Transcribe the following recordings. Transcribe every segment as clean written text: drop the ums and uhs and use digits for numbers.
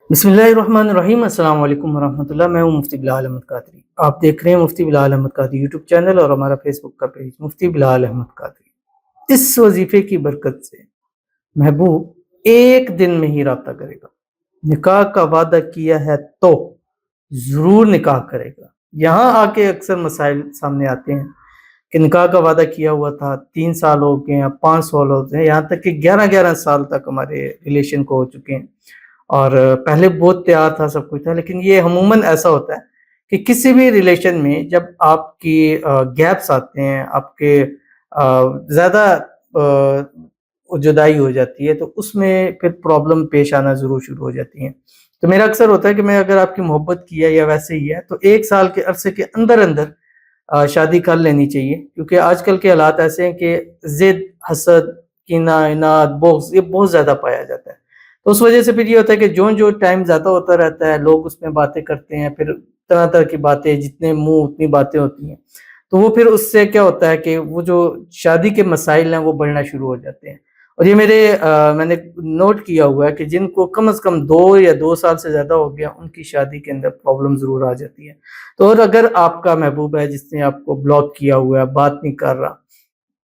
بسم اللہ الرحمن الرحیم۔ السلام علیکم ورحمۃ اللہ۔ میں ہوں مفتی بلال احمد قادری۔ آپ دیکھ رہے ہیں مفتی بلال احمد قادری یوٹیوب چینل اور ہمارا فیس بک کا پیج مفتی بلال احمد قادری۔ اس وظیفے کی برکت سے محبوب ایک دن میں ہی رابطہ کرے گا، نکاح کا وعدہ کیا ہے تو ضرور نکاح کرے گا۔ یہاں آ کے اکثر مسائل سامنے آتے ہیں کہ نکاح کا وعدہ کیا ہوا تھا، 3 سال ہو گئے ہیں، 5 سال ہو گئے ہیں، یہاں تک کہ 11 سال تک ہمارے ریلیشن کو ہو چکے ہیں، اور پہلے بہت پیار تھا، سب کچھ تھا۔ لیکن یہ عموماً ایسا ہوتا ہے کہ کسی بھی ریلیشن میں جب آپ کی گیپس آتے ہیں، آپ کے زیادہ جدائی ہو جاتی ہے، تو اس میں پھر پرابلم پیش آنا ضرور شروع ہو جاتی ہیں۔ تو میرا اکثر ہوتا ہے کہ میں اگر آپ کی محبت کی ہے یا ویسے ہی ہے تو 1 سال کے عرصے کے اندر شادی کر لینی چاہیے، کیونکہ آج کل کے حالات ایسے ہیں کہ ضد، حسد، کینہ، عناد، بغض یہ بہت زیادہ پایا جاتا ہے۔ تو اس وجہ سے پھر یہ ہوتا ہے کہ جو ٹائم زیادہ ہوتا رہتا ہے، لوگ اس میں باتیں کرتے ہیں، پھر طرح طرح کی باتیں، جتنے منہ اتنی باتیں ہوتی ہیں، تو وہ پھر اس سے کیا ہوتا ہے کہ وہ جو شادی کے مسائل ہیں وہ بڑھنا شروع ہو جاتے ہیں۔ اور یہ میں نے نوٹ کیا ہوا ہے کہ جن کو کم از کم 2 سے زیادہ ہو گیا، ان کی شادی کے اندر پرابلم ضرور آ جاتی ہے۔ تو اور اگر آپ کا محبوب ہے جس نے آپ کو بلاک کیا ہوا ہے، بات نہیں کر رہا،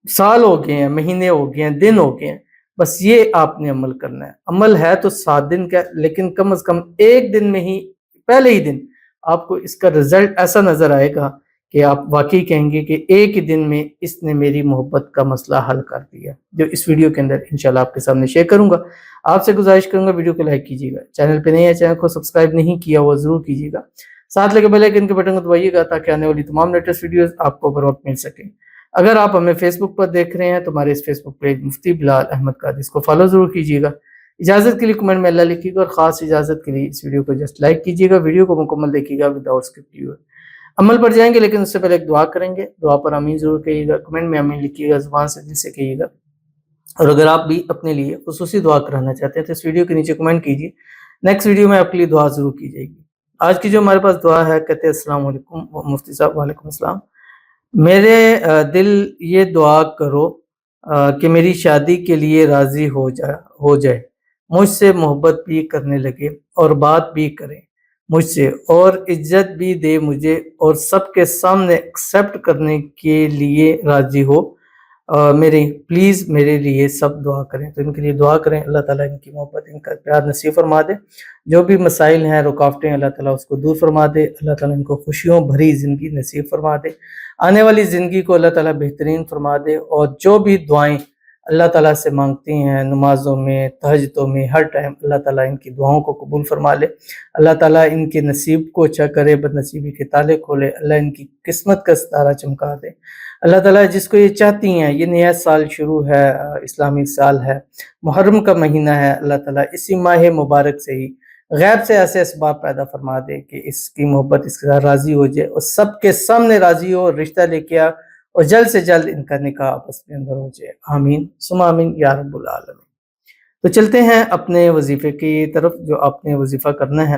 سال ہو گئے ہیں، مہینے ہو گئے ہیں، دن ہو گئے ہیں، بس یہ آپ نے عمل کرنا ہے۔ عمل ہے تو 7 دن کا، لیکن کم از کم ایک دن میں ہی، پہلے ہی دن آپ کو اس کا رزلٹ ایسا نظر آئے گا کہ آپ واقعی کہیں گے کہ ایک ہی دن میں اس نے میری محبت کا مسئلہ حل کر دیا، جو اس ویڈیو کے اندر انشاءاللہ آپ کے سامنے شیئر کروں گا۔ آپ سے گزارش کروں گا ویڈیو کو لائک کیجیے گا، چینل پہ نہیں ہے چینل کو سبسکرائب نہیں کیا ہوا ضرور کیجیے گا، ساتھ لگے بیل آئیکن کے بٹن کو دبائیے گا تاکہ آنے والی تمام لیٹسٹ ویڈیوز آپ کو بر وقت مل سکیں۔ اگر آپ ہمیں فیس بک پر دیکھ رہے ہیں تو ہمارے اس فیس بک پیج مفتی بلال احمد قادری، اس کو فالو ضرور کیجیے گا۔ اجازت کے لیے کمنٹ میں اللہ لکھیے گا، اور خاص اجازت کے لیے اس ویڈیو کو جسٹ لائک کیجیے گا، ویڈیو کو مکمل دیکھیے گا وداؤٹ اسکرپٹ۔ عمل پر جائیں گے لیکن اس سے پہلے ایک دعا کریں گے، دعا پر آمین ضرور کہیے گا، کمنٹ میں آمین لکھیے گا، زبان سے دل سے کہیے گا۔ اور اگر آپ بھی اپنے لیے خصوصی دعا کرانا چاہتے ہیں تو اس ویڈیو کے نیچے کمنٹ کیجیے، نیکسٹ ویڈیو میں آپ کے لیے دعا ضرور کی جائے گی۔ آج کی جو ہمارے پاس دعا ہے، کہتے ہیں السلام علیکم مفتی صاحب۔ وعلیکم السلام۔ میرے دل یہ دعا کرو کہ میری شادی کے لیے راضی ہو جائے، مجھ سے محبت بھی کرنے لگے اور بات بھی کرے مجھ سے، اور عزت بھی دے مجھے، اور سب کے سامنے ایکسیپٹ کرنے کے لیے راضی ہو۔ پلیز میرے لیے سب دعا کریں۔ تو ان کے لیے دعا کریں، اللہ تعالیٰ ان کی محبت، ان کا پیار نصیب فرما دے، جو بھی مسائل ہیں، رکاوٹیں، اللہ تعالیٰ اس کو دور فرما دے، اللہ تعالیٰ ان کو خوشیوں بھری زندگی نصیب فرما دے، آنے والی زندگی کو اللہ تعالیٰ بہترین فرما دے، اور جو بھی دعائیں اللہ تعالیٰ سے مانگتی ہیں نمازوں میں، تہجدوں میں، ہر ٹائم اللہ تعالیٰ ان کی دعاؤں کو قبول فرما لے، اللہ تعالیٰ ان کے نصیب کو اچھا کرے، بد نصیبی کے تالے کھولے، اللہ ان کی قسمت کا ستارہ چمکا دے۔ اللہ تعالیٰ جس کو یہ چاہتی ہیں، یہ نیا سال شروع ہے، اسلامی سال ہے، محرم کا مہینہ ہے، اللہ تعالیٰ اسی ماہ مبارک سے ہی غیب سے ایسے اسباب پیدا فرما دے کہ اس کی محبت اس کے ساتھ راضی ہو جائے، اور سب کے سامنے راضی ہو، رشتہ لے کے آ، اور جلد سے جلد ان کا نکاح آپس میں اندر ہو جائے۔ آمین ثم آمین یا رب العالمین۔ تو چلتے ہیں اپنے وظیفے کی طرف، جو آپ نے وظیفہ کرنا ہے،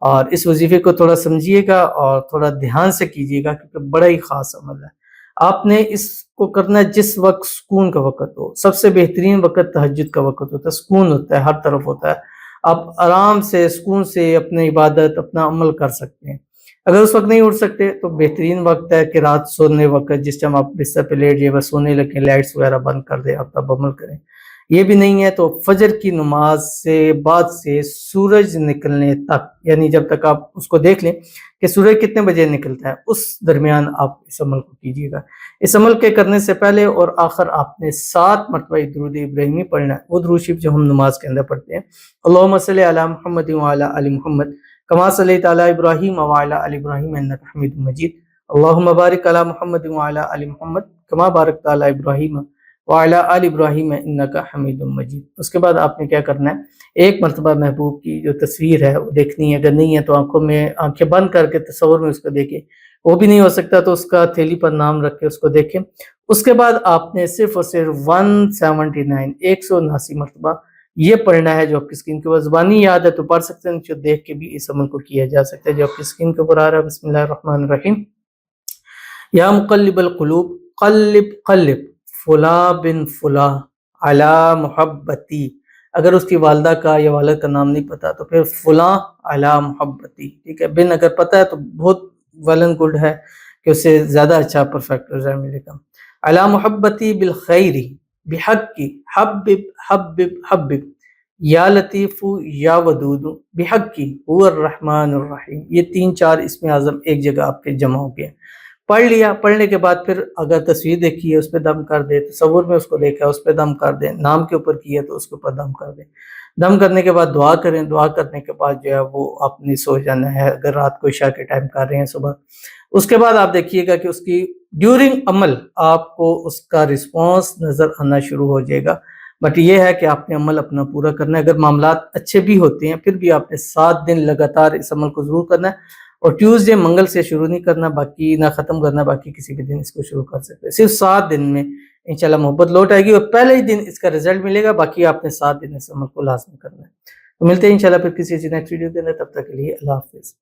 اور اس وظیفے کو تھوڑا سمجھیے گا اور تھوڑا دھیان سے کیجیے گا، کیونکہ بڑا ہی خاص عمل ہے۔ آپ نے اس کو کرنا ہے جس وقت سکون کا وقت ہو۔ سب سے بہترین وقت تہجد کا وقت ہوتا ہے، سکون ہوتا ہے، ہر طرف ہوتا ہے، آپ آرام سے سکون سے اپنی عبادت، اپنا عمل کر سکتے ہیں۔ اگر اس وقت نہیں اٹھ سکتے تو بہترین وقت ہے کہ رات سونے وقت، جس ٹائم آپ بستر پہ لیٹ جائے، بس سونے لگے، لائٹس وغیرہ بند کر دیں، آپ تب عمل کریں۔ یہ بھی نہیں ہے تو فجر کی نماز سے بعد سے سورج نکلنے تک، یعنی جب تک آپ اس کو دیکھ لیں کہ سورج کتنے بجے نکلتا ہے، اس درمیان آپ اس عمل کو کیجیے گا۔ اس عمل کے کرنے سے پہلے اور آخر آپ نے 7 مرتبہ درود ابراہیمی پڑھنا ہے، وہ درود شریف جو ہم نماز کے اندر پڑھتے ہیں۔ اللہم صلی علی محمد وعلی آل محمد کما صلیت علی ابراہیم وعلی آل ابراہیم انک حمید مجید، اللہم بارک علی محمد وعلی آل محمد کما بارکت علی ابراہیم وعلی آل ابراہیم انک حمید مجید۔ اس کے بعد آپ نے کیا کرنا ہے، ایک مرتبہ محبوب کی جو تصویر ہے وہ دیکھنی ہے، اگر نہیں ہے تو آنکھیں بند کر کے تصور میں اس کو دیکھیں، وہ بھی نہیں ہو سکتا تو اس کا تھیلی پر نام رکھ کے اس کو دیکھیں۔ اس کے بعد آپ نے صرف اور صرف 179 مرتبہ یہ پڑھنا ہے، جو آپ کی اسکرین کے اوپر، زبانی یاد ہے تو پڑھ سکتے ہیں، جو دیکھ کے بھی اس عمل کو کیا جا سکتا ہے، جو آپ کی اسکرین کے اوپر آ رہا ہے۔ بسم اللہ الرحمن الرحیم۔ یا مقلب القلوب قلب قلب فلاں بن فلاں علی محبتی، اگر اس کی والدہ کا یا والد کا نام نہیں پتا تو پھر فلاں علی محبتی، ٹھیک ہے، بن اگر پتا ہے تو بہت ویل اینڈ گڈ ہے کہ اس سے زیادہ اچھا پرفیکٹ رزلٹ ملے گا. علی محبتی بالخیر بحق حبب حبب حبب یا لطیف یا ودود بحق هو الرحمن الرحیم. یہ 3-4 اسم اعظم ایک جگہ آپ کے جمع ہو گئے. پڑھ لیا، پڑھنے کے بعد پھر اگر تصویر دیکھی ہے اس پہ دم کر دے، تصور میں اس کو دیکھا ہے اس پہ دم کر دیں، نام کے اوپر کیا تو اس کے اوپر دم کر دیں. دم کرنے کے بعد دعا کریں، دعا کرنے کے بعد جو ہے وہ اپنی سو جانا ہے اگر رات کو عشاء کے ٹائم کر رہے ہیں صبح. اس کے بعد آپ دیکھیے گا کہ اس کی ڈیورنگ عمل آپ کو اس کا رسپانس نظر آنا شروع ہو جائے گا. بٹ یہ ہے کہ آپ نے عمل اپنا پورا کرنا ہے. اگر معاملات اچھے بھی ہوتے ہیں پھر بھی آپ نے 7 دن لگاتار اس عمل کو ضرور کرنا ہے. اور ٹیوزڈے منگل سے شروع نہیں کرنا، باقی نہ ختم کرنا، باقی کسی بھی دن اس کو شروع کر سکتے ہیں. صرف 7 دن میں انشاءاللہ محبت لوٹ آئے گی اور پہلے ہی دن اس کا رزلٹ ملے گا. باقی آپ نے 7 دن اس عمل کو لازم کرنا ہے. تو ملتے ہیں انشاءاللہ پھر کسی نیکسٹ ویڈیو کے اندر. تب تک کے لیے اللہ حافظ.